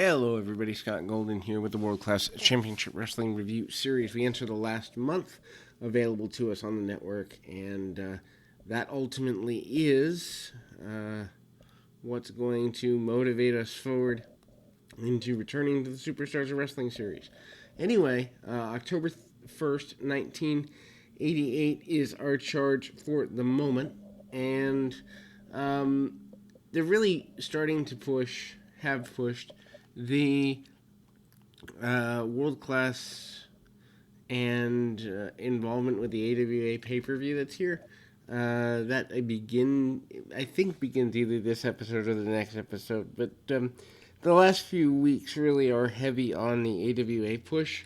Hello everybody, Scott Golden here with the World Class Championship Wrestling Review Series. We enter the last month available to us on the network, and that ultimately is what's going to motivate us forward into returning to the Superstars of Wrestling Series. Anyway, October 1st, 1988 is our charge for the moment, and they're really starting to have pushed the world-class and involvement with the AWA pay-per-view that's here. That I think begins either this episode or the next episode. But the last few weeks really are heavy on the AWA push.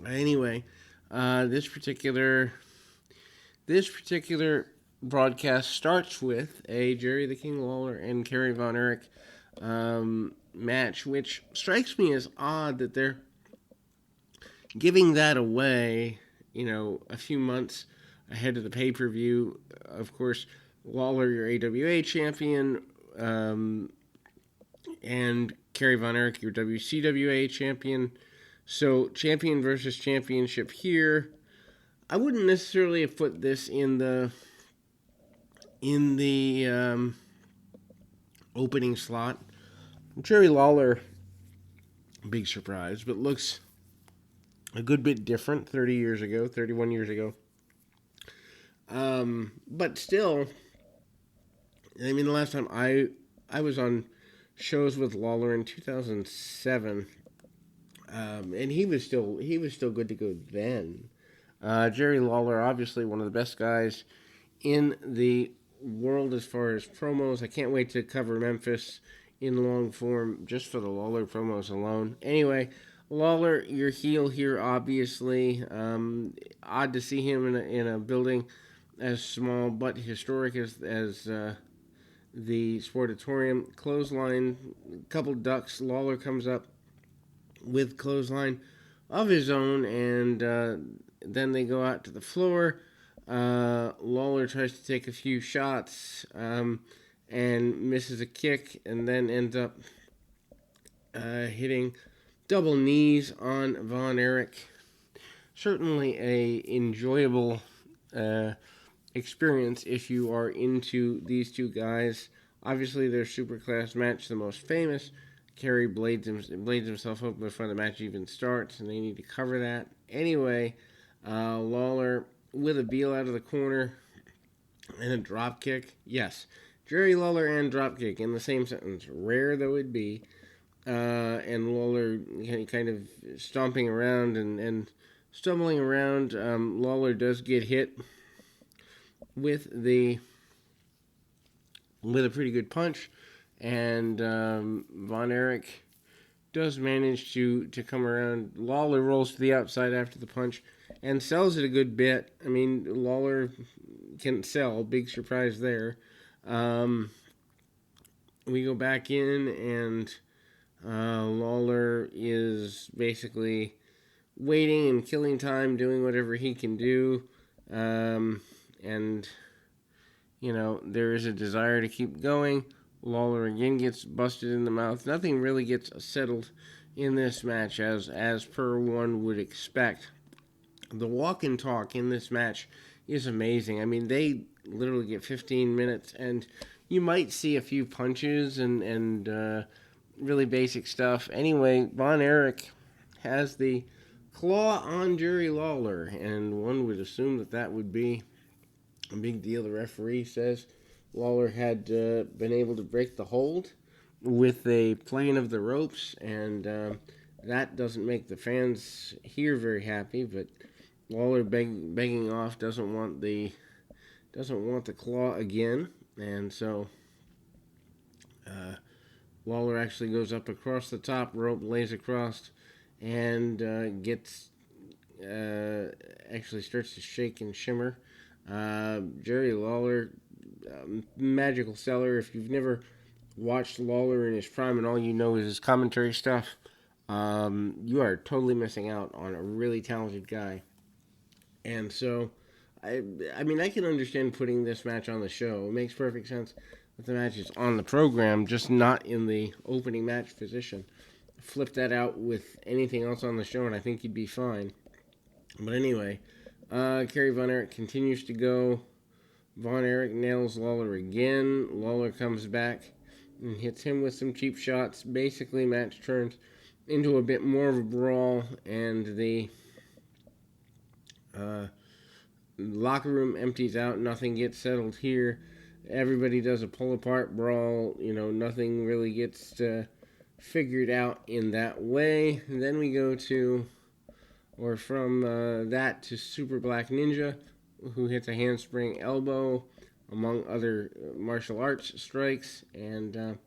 Anyway, this particular broadcast starts with a Jerry the King Lawler and Kerry Von Erich match, which strikes me as odd that they're giving that away, a few months ahead of the pay-per-view. Of course, Lawler, your AWA champion, and Kerry Von Erich, your WCWA champion. So, champion versus championship here. I wouldn't necessarily have put this in the opening slot. Jerry Lawler, big surprise, but looks a good bit different 31 years ago. But still, the last time I was on shows with Lawler in 2007, and he was still good to go then. Jerry Lawler, obviously one of the best guys in the world as far as promos. I can't wait to cover Memphis in long form just for the Lawler promos alone. Anyway, Lawler, your heel here, obviously. Odd to see him in a building as small but historic as the Sportatorium. Clothesline, couple ducks. Lawler comes up with clothesline of his own, and then they go out to the floor. Lawler tries to take a few shots and misses a kick, and then ends up hitting double knees on Von Erich. Certainly a enjoyable experience if you are into these two guys. Obviously, their Superclass match, the most famous. Kerry blades himself open before the match even starts, and they need to cover that. Anyway, Lawler with a Beal out of the corner and a drop kick. Yes, Jerry Lawler and drop kick in the same sentence. Rare though it be. And Lawler kind of stomping around and stumbling around. Lawler does get hit with a pretty good punch, and Von Erich does manage to come around. Lawler rolls to the outside after the punch and sells it a good bit. Lawler can sell. Big surprise there. We go back in, and Lawler is basically waiting and killing time, doing whatever he can do. And, there is a desire to keep going. Lawler again gets busted in the mouth. Nothing really gets settled in this match as per one would expect. The walk and talk in this match is amazing. They literally get 15 minutes, and you might see a few punches and really basic stuff. Anyway, Von Erich has the claw on Jerry Lawler, and one would assume that would be a big deal. The referee says Lawler had been able to break the hold with a playing of the ropes, and that doesn't make the fans here very happy. But Lawler begging off, doesn't want the claw again, and so Lawler actually goes up across the top rope, lays across, and actually starts to shake and shimmer. Jerry Lawler, magical seller. If you've never watched Lawler in his prime and all you know is his commentary stuff, you are totally missing out on a really talented guy. And so, I can understand putting this match on the show. It makes perfect sense. with the matches on the program, just not in the opening match position. Flip that out with anything else on the show, and I think he'd be fine. But anyway, Kerry Von Erich continues to go. Von Erich nails Lawler again. Lawler comes back and hits him with some cheap shots. Basically, match turns into a bit more of a brawl, and the locker room empties out. Nothing gets settled here. Everybody does a pull-apart brawl. Nothing really gets figured out in that way. And then we go to, or from that to Super Black Ninja, who hits a handspring elbow, among other martial arts strikes. And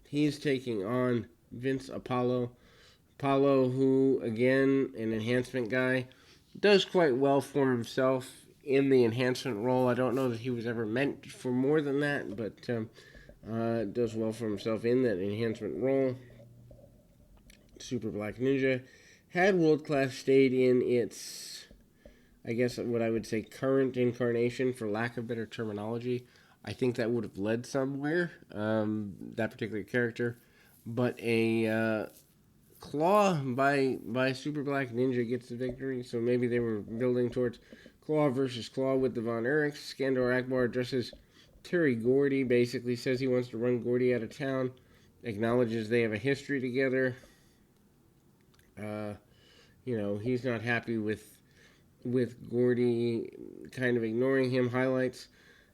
he's taking on Vince Apollo. Apollo, who, again, an enhancement guy, does quite well for himself in the enhancement role. I don't know that he was ever meant for more than that, but does well for himself in that enhancement role. Super Black Ninja. Had World Class stayed in its, I guess what I would say, current incarnation, for lack of better terminology, I think that would have led somewhere, that particular character. But a Claw by Super Black Ninja gets the victory, so maybe they were building towards Claw versus Claw with the Von Erichs. Skandor Akbar addresses Terry Gordy, basically says he wants to run Gordy out of town, acknowledges they have a history together. He's not happy with Gordy kind of ignoring him. Highlights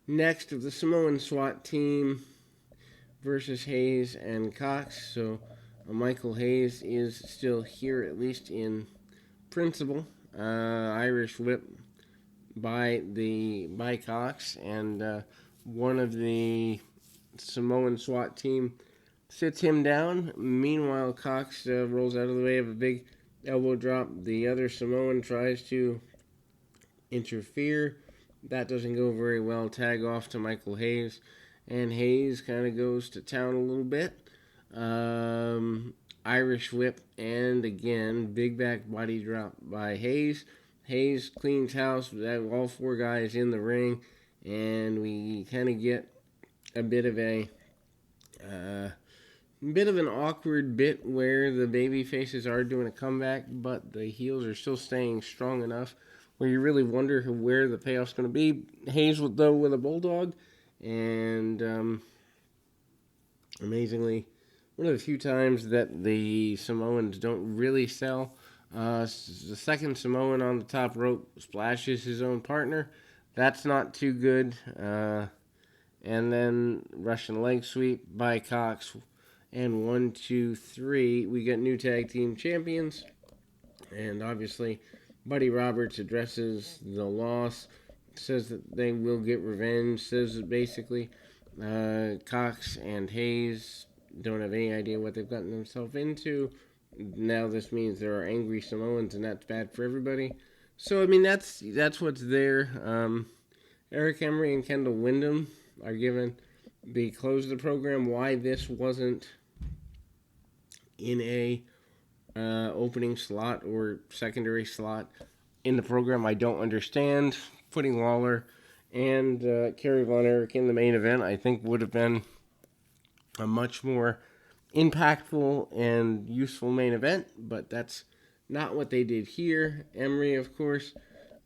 next of the Samoan SWAT team versus Hayes and Cox. So Michael Hayes is still here, at least in principle. Irish whip by Cox, and one of the Samoan SWAT team sits him down. Meanwhile, Cox rolls out of the way of a big elbow drop. The other Samoan tries to interfere. That doesn't go very well. Tag off to Michael Hayes, and Hayes kind of goes to town a little bit. Irish whip, and again, big back body drop by Hayes. Hayes cleans house with all four guys in the ring, and we kind of get a bit of an awkward bit where the baby faces are doing a comeback, but the heels are still staying strong enough where you really wonder where the payoff's going to be. Hayes, though, with a bulldog, and amazingly, one of the few times that the Samoans don't really sell. The second Samoan on the top rope splashes his own partner. That's not too good. And then Russian leg sweep by Cox. And 1, 2, 3, we get new tag team champions. And obviously, Buddy Roberts addresses the loss. Says that they will get revenge. Says that basically Cox and Hayes don't have any idea what they've gotten themselves into. Now this means there are angry Samoans, and that's bad for everybody. So, that's what's there. Eric Emery and Kendall Windham are given the close of the program. Why this wasn't in a opening slot or secondary slot in the program, I don't understand. Putting Lawler and Kerry Von Erich in the main event, I think, would have been a much more impactful and useful main event, but that's not what they did here. Emery, of course,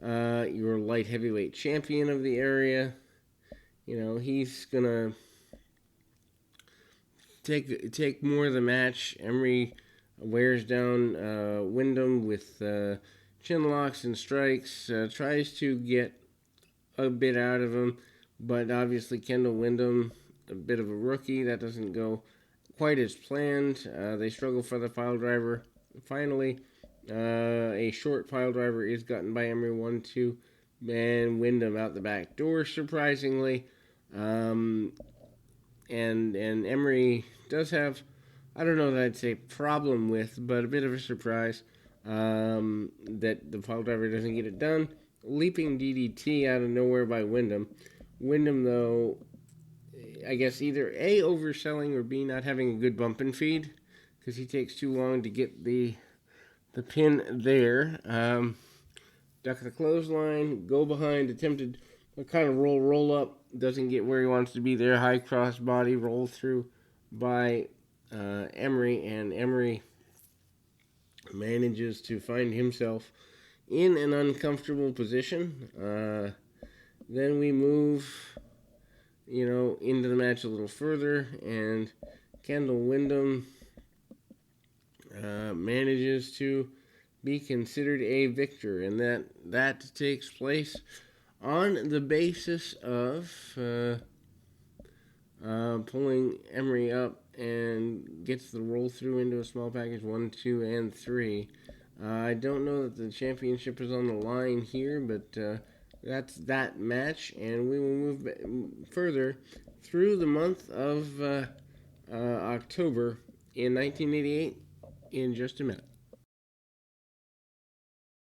your light heavyweight champion of the area. He's gonna take more of the match. Emery wears down Windham with chin locks and strikes. Tries to get a bit out of him, but obviously Kendall Windham, a bit of a rookie, that doesn't go quite as planned. They struggle for the pile driver. Finally, a short pile driver is gotten by Emery, 1, 2, and Windham out the back door, surprisingly. And Emery does have, I don't know that I'd say problem with, but a bit of a surprise that the pile driver doesn't get it done. Leaping DDT out of nowhere by Windham. Windham, though, I guess either A, overselling, or B, not having a good bump and feed, because he takes too long to get the pin there. Duck the clothesline, go behind, attempted a kind of roll up. Doesn't get where he wants to be there. High cross body roll through by Emery, and Emery manages to find himself in an uncomfortable position. Then we move, into the match a little further, and Kendall Windham manages to be considered a victor, and that takes place on the basis of pulling Emery up and gets the roll through into a small package 1, 2, and 3. I don't know that the championship is on the line here, but that's that match, and we will move further through the month of October in 1988 in just a minute.